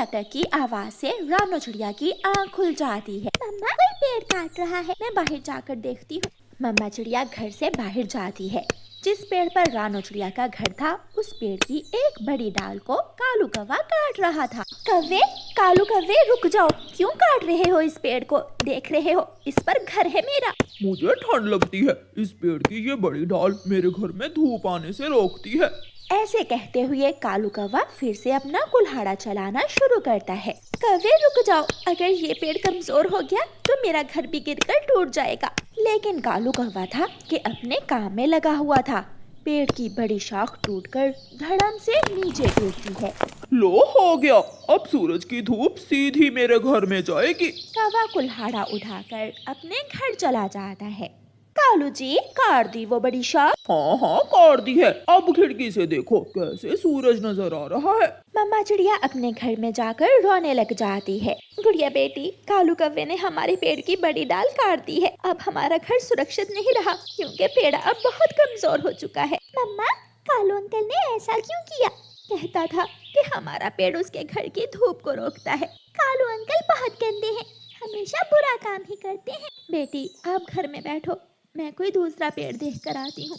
टक टक की आवाज से रानो चिड़िया की आँख खुल जाती है। मम्मा कोई पेड़ काट रहा है, मैं बाहर जाकर देखती हूँ। मम्मा चिड़िया घर से बाहर जाती है। जिस पेड़ पर रानो चिड़िया का घर था, उस पेड़ की एक बड़ी डाल को कालू कौवा काट रहा था। कालू कौवे रुक जाओ, क्यों काट रहे हो इस पेड़ को? देख रहे हो इस पर घर है मेरा। मुझे ठंड लगती है, इस पेड़ की ये बड़ी डाल मेरे घर में धूप आने से रोकती है। ऐसे कहते हुए कालू कौवा फिर से अपना कुल्हाड़ा चलाना शुरू करता है। कौवे रुक जाओ, अगर ये पेड़ कमजोर हो गया तो मेरा घर भी गिरकर टूट जाएगा। लेकिन कालू कौवा था कि अपने काम में लगा हुआ था। पेड़ की बड़ी शाख टूटकर धड़म से नीचे गिरती है। लो हो गया, अब सूरज की धूप सीधी मेरे घर में जाएगी। कौवा कुल्हाड़ा उठाकर अपने घर चला जाता है। कालू जी, काट दी वो बड़ी शाख? हाँ काट दी है। अब खिड़की से देखो कैसे सूरज नजर आ रहा है। मम्मा चिड़िया अपने घर में जाकर रोने लग जाती है। गुड़िया बेटी, कालू कौवे ने हमारे पेड़ की बड़ी डाल काट दी है। अब हमारा घर सुरक्षित नहीं रहा, क्योंकि पेड़ अब बहुत कमजोर हो चुका है। मम्मा, कालू अंकल ने ऐसा क्यों किया? कहता था कि हमारा पेड़ उसके घर की धूप को रोकता है। कालू अंकल बहुत गंदे हैं, हमेशा बुरा काम ही करते हैं। बेटी, आप घर में बैठो, मैं कोई दूसरा पेड़ देख कर आती हूँ।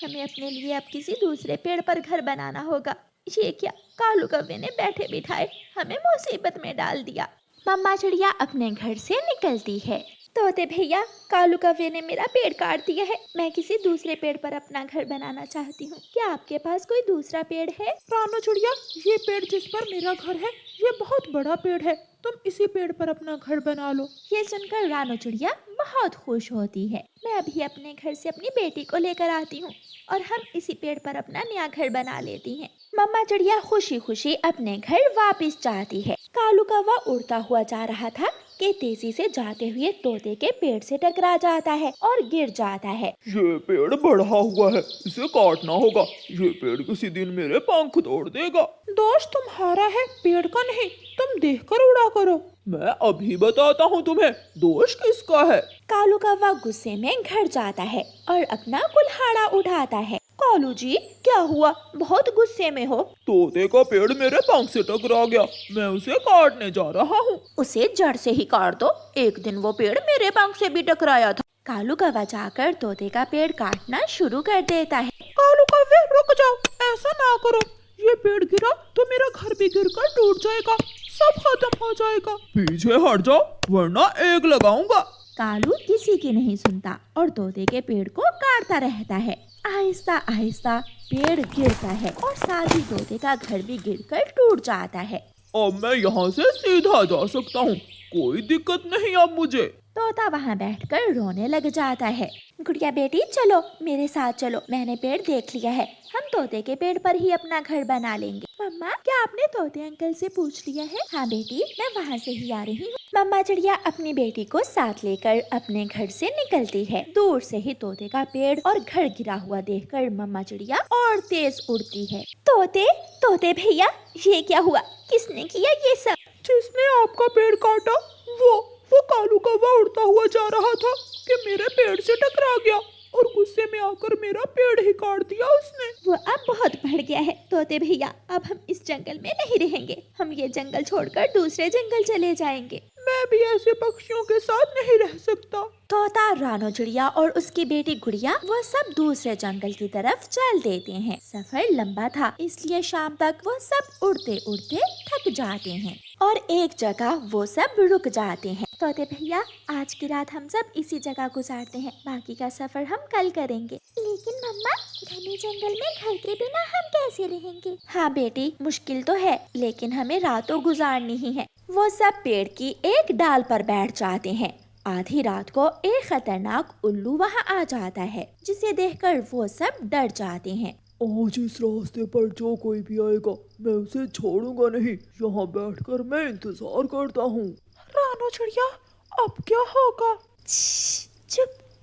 हमें अपने लिए अब किसी दूसरे पेड़ पर घर बनाना होगा। ये क्या, कालू कौवे ने बैठे बिठाए हमें मुसीबत में डाल दिया। मम्मा चिड़िया अपने घर से निकलती है। तोते भैया, कालू कौवे ने मेरा पेड़ काट दिया है, मैं किसी दूसरे पेड़ पर अपना घर बनाना चाहती हूँ। क्या आपके पास कोई दूसरा पेड़ है? रानो चिड़िया, ये पेड़ जिस पर मेरा घर है ये बहुत बड़ा पेड़ है, तुम इसी पेड़ पर अपना घर बना लो। ये सुनकर रानो चिड़िया बहुत खुश होती है। मैं अभी अपने घर से अपनी बेटी को लेकर आती हूँ और हम इसी पेड़ पर अपना नया घर बना लेती हैं। मम्मा चिड़िया खुशी खुशी अपने घर वापस जाती है। कालू कौवा उड़ता हुआ जा रहा था कि तेजी से जाते हुए तोते के पेड़ से टकरा जाता है और गिर जाता है। ये पेड़ बढ़ा हुआ है, इसे काटना होगा। ये पेड़ किसी दिन मेरे पंख तोड़ देगा। दोष तुम्हारा है, पेड़ का नहीं। तुम देखकर उड़ा करो। मैं अभी बताता हूँ तुम्हें दोष किसका है। कालू कौवा गुस्से में घर जाता है और अपना कुल्हाड़ा उठाता है। कालू जी, क्या हुआ? बहुत गुस्से में हो? तोते का पेड़ मेरे पंख से टकरा गया, मैं उसे काटने जा रहा हूँ। उसे जड़ से ही काट दो, एक दिन वो पेड़ मेरे पंख से भी टकराया था। कालू कौवा जाकर तोते का पेड़ काटना शुरू कर देता है। कालू कौवे, रुक जाओ, ऐसा ना करो। ये पेड़ गिरा तो मेरा घर भी गिरकर टूट जाएगा, सब खत्म हो जाएगा। पीछे हट जाओ वरना आग लगाऊंगा। कालू किसी की नहीं सुनता और तोते के पेड़ को काटता रहता है। आहिस्ता आहिस्ता पेड़ गिरता है और साथ ही तोते का घर भी गिरकर टूट जाता है। अब मैं यहाँ से सीधा जा सकता हूँ, कोई दिक्कत नहीं अब मुझे। तोता वहाँ बैठकर रोने लग जाता है। गुड़िया बेटी, चलो मेरे साथ चलो, मैंने पेड़ देख लिया है, हम तोते के पेड़ पर ही अपना घर बना लेंगे। मम्मा, क्या आपने तोते अंकल से पूछ लिया है? हाँ बेटी, मैं वहाँ से ही आ रही हूँ। मम्मा चिड़िया अपनी बेटी को साथ लेकर अपने घर से निकलती है। दूर से ही तोते का पेड़ और घर गिरा हुआ देखकर मम्मा चिड़िया और तेज उड़ती है। तोते भैया, ये क्या हुआ? किसने किया ये सब? जिसने आपका पेड़ काटा वो कालू कौवा उड़ता हुआ जा रहा था कि मेरे पेड़ से टकरा गया और गुस्से में आकर मेरा पेड़ ही काट दिया उसने। वो अब बहुत बढ़ गया है तोते भैया, अब हम इस जंगल में नहीं रहेंगे, हम ये जंगल छोड़कर दूसरे जंगल चले जाएंगे। मैं भी ऐसे पक्षियों के साथ नहीं रह सकता। तोता, रानो चिड़िया और उसकी बेटी गुड़िया वो सब दूसरे जंगल की तरफ चल देते हैं। सफर लंबा था, इसलिए शाम तक वो सब उड़ते उड़ते थक जाते हैं और एक जगह वो सब रुक जाते हैं। तोते भैया, आज की रात हम सब इसी जगह गुजारते हैं, बाकी का सफर हम कल करेंगे। लेकिन मम्मा, घने जंगल में घर के बिना हम कैसे रहेंगे? हाँ बेटी, मुश्किल तो है, लेकिन हमें रातों गुजारनी ही है। वो सब पेड़ की एक डाल पर बैठ जाते हैं। आधी रात को एक खतरनाक उल्लू वहाँ आ जाता है, जिसे देखकर वो सब डर जाते हैं। आज इस रास्ते पर जो कोई भी आएगा मैं उसे छोड़ूंगा नहीं, यहाँ बैठकर मैं इंतजार करता हूँ। रानो चिड़िया, अब क्या होगा?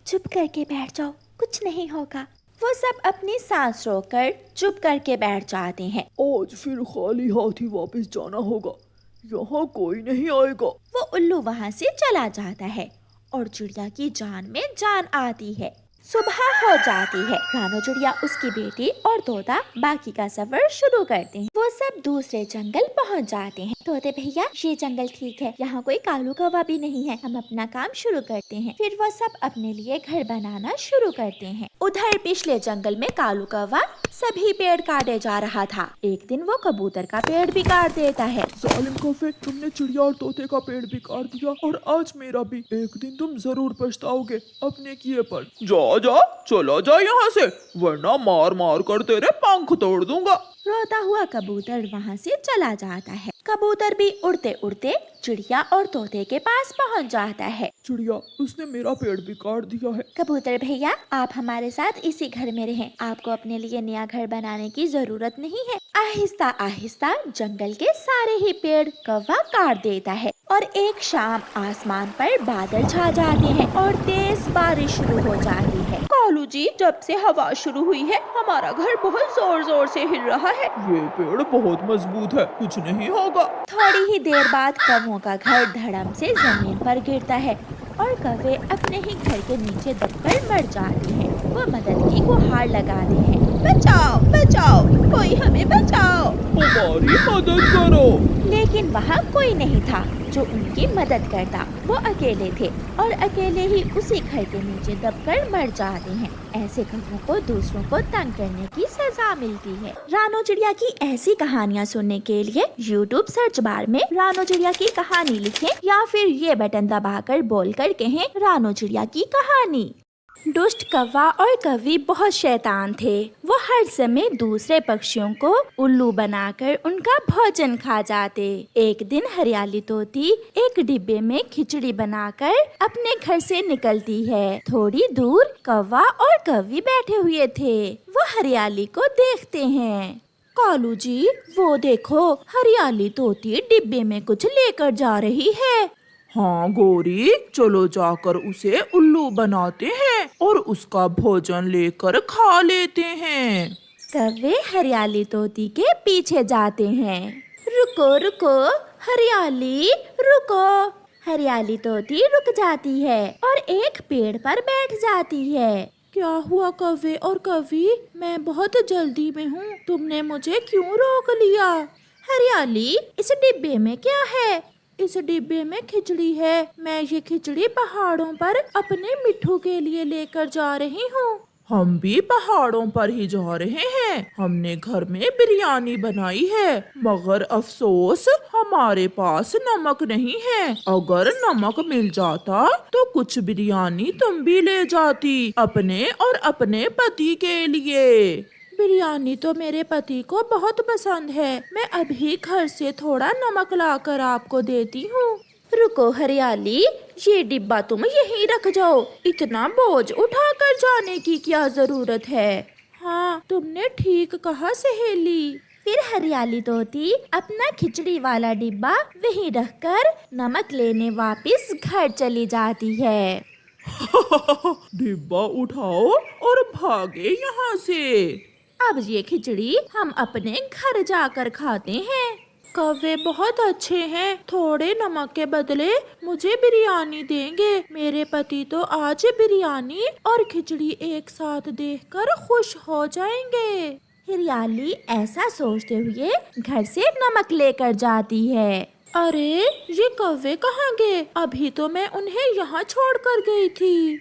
चुप करके बैठ जाओ, कुछ नहीं होगा। वो सब अपनी सांस रोककर चुप करके बैठ जाते हैं। आज फिर खाली हाथ ही वापस जाना होगा, यहाँ कोई नहीं आएगा। वो उल्लू वहाँ से चला जाता है और चिड़िया की जान में जान आती है। सुबह हो जाती है। रानो चिड़िया, उसकी बेटी और तोता बाकी का सफर शुरू करते हैं। वो सब दूसरे जंगल पहुंच जाते हैं। तोते भैया, ये जंगल ठीक है, यहाँ कोई कालू कौवा भी नहीं है, हम अपना काम शुरू करते हैं। फिर वो सब अपने लिए घर बनाना शुरू करते हैं। उधर पिछले जंगल में कालू कौवा सभी पेड़ काटे जा रहा था। एक दिन वो कबूतर का पेड़ भी काट देता है। जालिम कौवे, तुमने चिड़िया और तोते का पेड़ भी काट दिया और आज मेरा भी। एक दिन तुम जरूर पछताओगे अपने किए पर। जा जा, चला जा यहाँ से, वरना मार मार कर तेरे पंख तोड़ दूंगा। रोता हुआ कबूतर वहाँ से चला जाता है। कबूतर भी उड़ते उड़ते चिड़िया और तोते के पास पहुँच जाता है। चिड़िया, उसने मेरा पेड़ भी काट दिया है। कबूतर भैया, आप हमारे साथ इसी घर में रहें, आपको अपने लिए नया घर बनाने की जरूरत नहीं है। आहिस्ता आहिस्ता जंगल के सारे ही पेड़ कौवा काट देता है और एक शाम आसमान पर बादल छा जाते हैं और तेज बारिश शुरू हो जाती है। कालू जी, जब से हवा शुरू हुई है हमारा घर बहुत जोर जोर से हिल रहा है। ये पेड़ बहुत मजबूत है, कुछ नहीं होगा। थोड़ी ही देर बाद कौवों का घर धड़म से जमीन पर गिरता है और कौवे अपने ही घर के नीचे दबकर मर जाते हैं। वो मदद की गुहार लगाते हैं, बचाओ बचाओ, कोई हमें बचाओ, हमारी मदद करो। लेकिन वहाँ कोई नहीं था जो उनकी मदद करता। वो अकेले थे और अकेले ही उसी घर के नीचे दबकर मर जाते हैं। ऐसे कौवों को दूसरों को तंग करने की सजा मिलती है। रानो चिड़िया की ऐसी कहानियाँ सुनने के लिए YouTube सर्च बार में रानो चिड़िया की कहानी लिखें या फिर ये बटन दबाकर बोलकर कहें रानो चिड़िया की कहानी। दुष्ट कौवा और कौवी बहुत शैतान थे। वो हर समय दूसरे पक्षियों को उल्लू बनाकर उनका भोजन खा जाते। एक दिन हरियाली तोती एक डिब्बे में खिचड़ी बनाकर अपने घर से निकलती है। थोड़ी दूर कौवा और कौवी बैठे हुए थे। वो हरियाली को देखते हैं। कालू जी, वो देखो, हरियाली तोती डिब्बे में कुछ लेकर जा रही है। हाँ गोरी, चलो जाकर उसे उल्लू बनाते हैं और उसका भोजन लेकर खा लेते हैं। कौवे हरियाली तोती के पीछे जाते हैं। रुको रुको हरियाली, रुको। हरियाली तोती रुक जाती है और एक पेड़ पर बैठ जाती है। क्या हुआ कौवे और कौवी, मैं बहुत जल्दी में हूँ, तुमने मुझे क्यों रोक लिया? हरियाली, इस डिब्बे में क्या है? इस डिब्बे में खिचड़ी है। मैं ये खिचड़ी पहाड़ों पर अपने मिट्ठू के लिए लेकर जा रही हूँ। हम भी पहाड़ों पर ही जा रहे हैं। हमने घर में बिरयानी बनाई है, मगर अफसोस हमारे पास नमक नहीं है। अगर नमक मिल जाता तो कुछ बिरयानी तुम भी ले जाती अपने और अपने पति के लिए। बिरयानी तो मेरे पति को बहुत पसंद है। मैं अभी घर से थोड़ा नमक लाकर आपको देती हूँ। रुको हरियाली, ये डिब्बा तुम यहीं रख जाओ, इतना बोझ उठाकर जाने की क्या जरूरत है? हाँ, तुमने ठीक कहा सहेली। फिर हरियाली तोती अपना खिचड़ी वाला डिब्बा वहीं रखकर नमक लेने वापस घर चली जाती है। डिब्बा उठाओ और भागे यहाँ से। अब ये खिचड़ी हम अपने घर जाकर खाते हैं। कौवे बहुत अच्छे हैं, थोड़े नमक के बदले मुझे बिरयानी देंगे। मेरे पति तो आज बिरयानी और खिचड़ी एक साथ देखकर खुश हो जाएंगे। हरियाली ऐसा सोचते हुए घर से नमक लेकर जाती है। अरे, ये कौवे कहाँ गए? अभी तो मैं उन्हें यहाँ छोड़कर गई थी।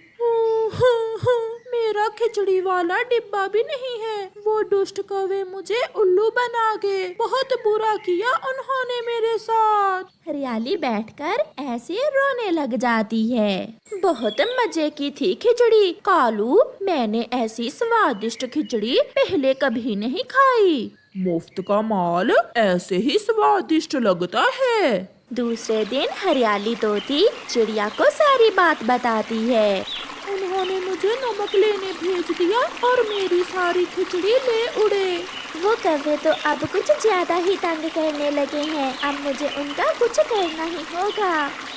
मेरा खिचड़ी वाला डिब्बा भी नहीं है। वो दुष्ट कौवे मुझे उल्लू बना गए। बहुत बुरा किया उन्होंने मेरे साथ। हरियाली बैठकर ऐसे रोने लग जाती है। बहुत मजे की थी खिचड़ी कालू, मैंने ऐसी स्वादिष्ट खिचड़ी पहले कभी नहीं खाई। मुफ्त का माल ऐसे ही स्वादिष्ट लगता है। दूसरे दिन हरियाली तोती चिड़िया को सारी बात बताती है। उन्होंने मुझे नमक लेने भेज दिया और मेरी सारी खिचड़ी ले उड़े। वो कौवे तो अब कुछ ज्यादा ही तंग करने लगे हैं। अब मुझे उनका कुछ करना ही होगा।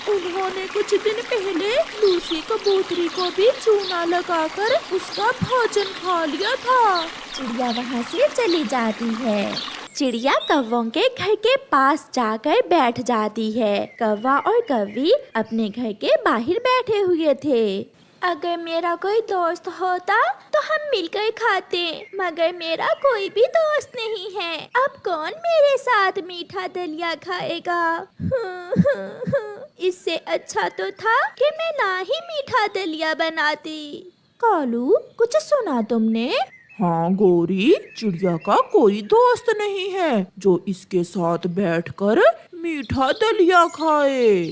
उन्होंने कुछ दिन पहले लूसी कबूतरी को भी चूना लगाकर उसका भोजन खा लिया था। चिड़िया वहाँ से चली जाती है। चिड़िया कौवों के घर के पास जाकर बैठ जाती है। कौवा और कौवी अपने घर के बाहर बैठे हुए थे। अगर मेरा कोई दोस्त होता तो हम मिलकर खाते, मगर मेरा कोई भी दोस्त नहीं है। अब कौन मेरे साथ मीठा दलिया खाएगा? इससे अच्छा तो था कि मैं ना ही मीठा दलिया बनाती। कालू, कुछ सुना तुमने? हाँ गौरी, चिड़िया का कोई दोस्त नहीं है जो इसके साथ बैठकर मीठा दलिया खाए।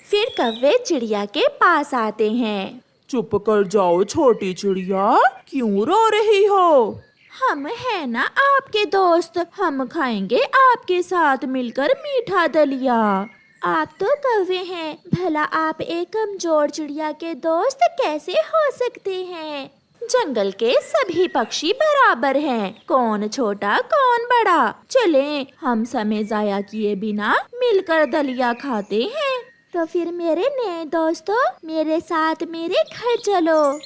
फिर कौवे चिड़िया के पास आते हैं। चुप कर जाओ छोटी चिड़िया, क्यों रो रही हो? हम है ना आपके दोस्त, हम खाएंगे आपके साथ मिलकर मीठा दलिया। आप तो कौवे हैं, भला आप एक कमजोर चिड़िया के दोस्त कैसे हो सकते हैं? जंगल के सभी पक्षी बराबर हैं, कौन छोटा कौन बड़ा। चलें, हम समय जाया किए बिना मिलकर दलिया खाते हैं। तो फिर मेरे नए दोस्तों, मेरे साथ मेरे घर चलो।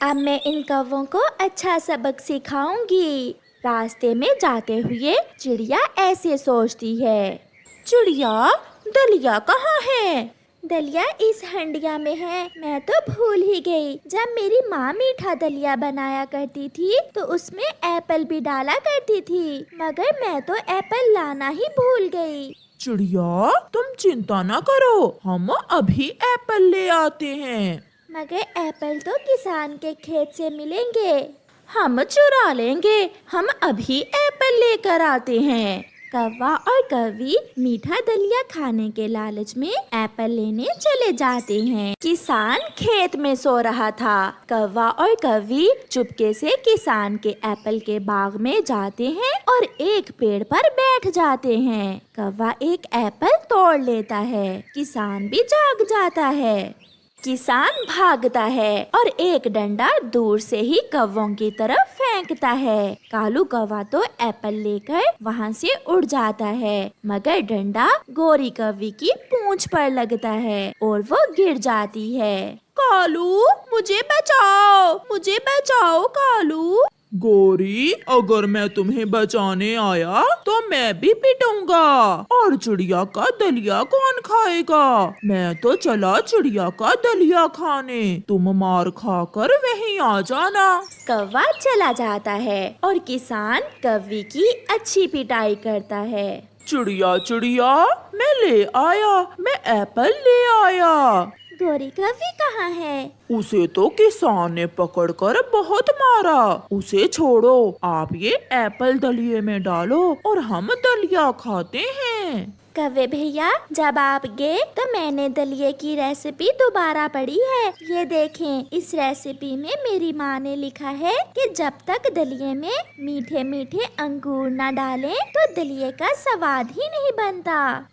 अब मैं इन कौवों को अच्छा सबक सिखाऊंगी। रास्ते में जाते हुए चिड़िया ऐसे सोचती है, चिड़िया दलिया कहाँ है? दलिया इस हंडिया में है। मैं तो भूल ही गई, जब मेरी माँ मीठा दलिया बनाया करती थी तो उसमें एप्पल भी डाला करती थी, मगर मैं तो एप्पल लाना ही भूल गई। चिड़िया तुम चिंता न करो, हम अभी एप्पल ले आते हैं। मगर एप्पल तो किसान के खेत से मिलेंगे। हम चुरा लेंगे, हम अभी एप्पल लेकर आते हैं। कौवा और कौवी मीठा दलिया खाने के लालच में एप्पल लेने चले जाते हैं। किसान खेत में सो रहा था। कौवा और कौवी चुपके से किसान के एप्पल के बाग में जाते हैं और एक पेड़ पर बैठ जाते हैं। कौवा एक एप्पल तोड़ लेता है, किसान भी जाग जाता है। किसान भागता है और एक डंडा दूर से ही कौवों की तरफ फेंकता है। कालू कौवा तो एप्पल लेकर वहाँ से उड़ जाता है, मगर डंडा गोरी कौवी की पूंछ पर लगता है और वो गिर जाती है। कालू, मुझे बचाओ कालू। गौरी, अगर मैं तुम्हें बचाने आया तो मैं भी पिटूंगा, और चिड़िया का दलिया कौन खाएगा? मैं तो चला चिड़िया का दलिया खाने, तुम मार खाकर वहीं आ जाना। कौवा चला जाता है और किसान कौवी की अच्छी पिटाई करता है। चिड़िया चिड़िया, मैं एप्पल ले आया। गोरी कौवी कहाँ है? उसे तो किसान ने पकड़कर बहुत मारा। उसे छोड़ो, आप ये एप्पल दलिये में डालो और हम दलिया खाते हैं। कौवे भैया, जब आप गए तो मैंने दलिये की रेसिपी दोबारा पढ़ी है। ये देखें, इस रेसिपी में मेरी माँ ने लिखा है कि जब तक दलिये में मीठे मीठे अंगूर न डालें तो दलिये का स्वाद ही नहीं बनता।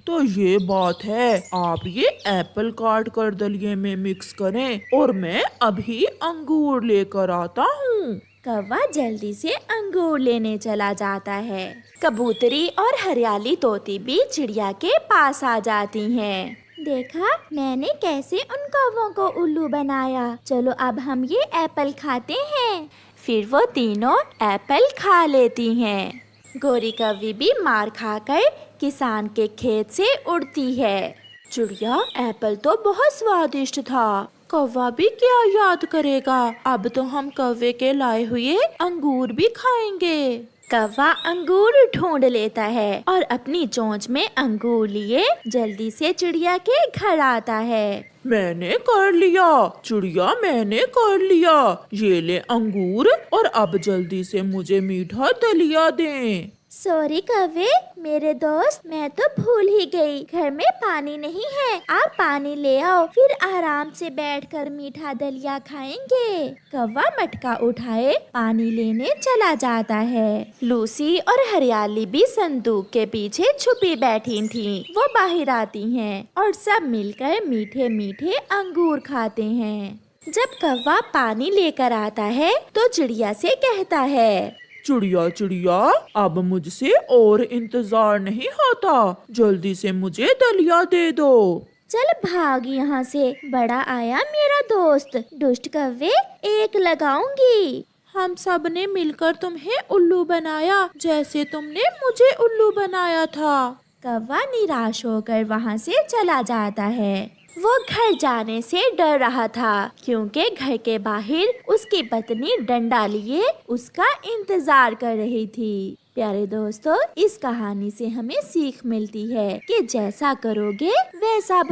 तो ये बात है। आप ये एप्पल काट कर दलिये में मिक्स करें और मैं अभी अंगूर लेकर आता हूँ। कौवा जल्दी से अंगूर लेने चला जाता है। कबूतरी और हरियाली तोती भी चिड़िया के पास आ जाती हैं। देखा, मैंने कैसे उन कौवों को उल्लू बनाया। चलो अब हम ये एप्पल खाते हैं। फिर वो तीनों एप्पल खा लेती हैं। गोरी कौवी भी मार खाकर किसान के खेत से उड़ती है। चिड़िया, एप्पल तो बहुत स्वादिष्ट था, कौवा भी क्या याद करेगा। अब तो हम कौवे के लाए हुए अंगूर भी खाएंगे। कौवा अंगूर ढूंढ लेता है और अपनी चोंच में अंगूर लिए जल्दी से चिड़िया के घर आता है। मैंने कर लिया चिड़िया, मैंने कर लिया। ये ले अंगूर और अब जल्दी से मुझे मीठा दलिया दें। सॉरी कौवे, मेरे दोस्त, मैं तो भूल ही गई। घर में पानी नहीं है, आप पानी ले आओ, फिर आराम से बैठकर मीठा दलिया खाएंगे। कौवा मटका उठाए पानी लेने चला जाता है। लूसी और हरियाली भी संदूक के पीछे छुपी बैठी थीं। वो बाहर आती हैं और सब मिलकर मीठे मीठे अंगूर खाते हैं। जब कौवा पानी लेकर आता है तो चिड़िया से कहता है, चिड़िया चिड़िया, अब मुझसे और इंतजार नहीं होता, जल्दी से मुझे दलिया दे दो। चल भाग यहाँ से, बड़ा आया मेरा दोस्त। दुष्ट कौवे, एक लगाऊंगी। हम सब ने मिलकर तुम्हें उल्लू बनाया, जैसे तुमने मुझे उल्लू बनाया था। कौवा निराश होकर वहाँ से चला जाता है। वो घर जाने से डर रहा था क्योंकि घर के बाहर उसकी पत्नी डंडा लिए उसका इंतजार कर रही थी। प्यारे दोस्तों, इस कहानी से हमें सीख मिलती है कि जैसा करोगे वैसा